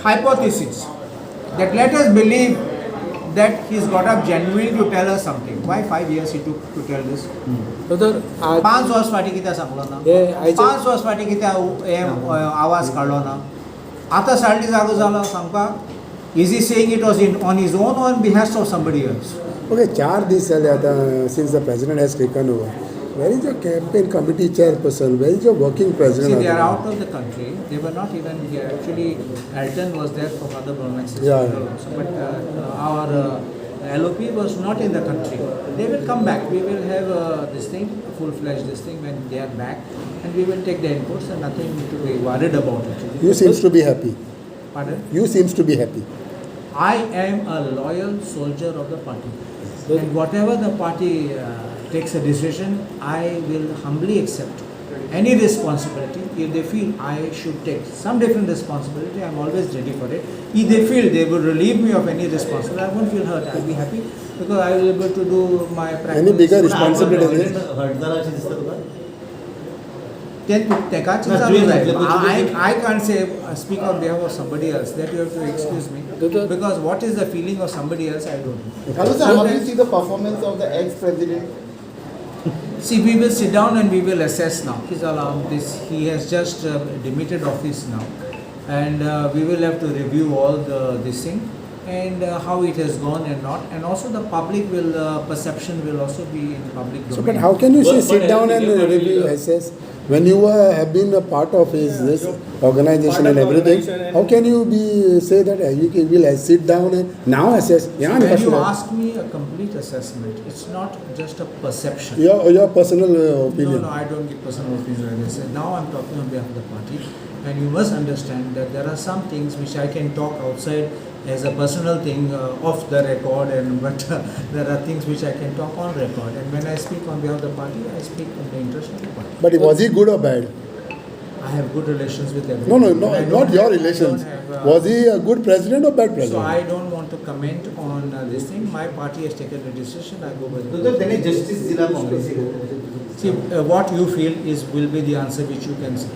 hypothesis that let us believe that he's got up genuinely to tell us something. Why 5 years he took to tell this? So sir, 5 वर्ष फाटी कित्याक सांगलो ना? 5 वर्ष फाटी कित्याक हे आवाज काढलो ना? आता suddenly जागो झालो सांगपाक? Is he saying it was on his own or on behalf of somebody else? Okay, 4 days since the president has taken over. Where is your campaign committee chairperson? Where is your working president? See, they are out of the country. They were not even here. Actually, Alton was there for other governments. Yeah. Also, but our LOP was not in the country. They will come back. We will have this thing, full-fledged this thing when they are back, and we will take the inputs and nothing to be worried about it. You seems to be happy. Pardon? You seems to be happy. I am a loyal soldier of the party. And whatever the party takes a decision, I will humbly accept any responsibility. If they feel I should take some different responsibility, I am always ready for it. If they feel they will relieve me of any responsibility, I won't feel hurt. I will be happy because I will be able to do my practice. Any bigger responsibility? I can't say speak on behalf of somebody else. That you have to excuse me. Because what is the feeling of somebody else, I don't know. Hello sir, how do you see the performance of the ex-president? See, we will sit down and we will assess now. He has just demitted office now, and we will have to review all this thing and how it has gone and not, and also the public will perception will also be in public domain. So, but how can you say sit down and review, assess? When you have been a part of this organization and everything, how can you say that you will sit down and now assess? When you ask me a complete assessment, it's not just a perception. Your personal opinion. No, I don't give personal opinion. Now I'm talking on behalf of the party, and you must understand that there are some things which I can talk outside as a personal thing off the record, but there are things which I can talk on record. And when I speak on behalf of the party, I speak in the interest of the party. But was he good or bad? I have good relations with everyone. No, not your relations. Was he a good president or bad president? So I don't want to comment on this thing. My party has taken a decision. I go with it. See, what you feel will be the answer which you can say.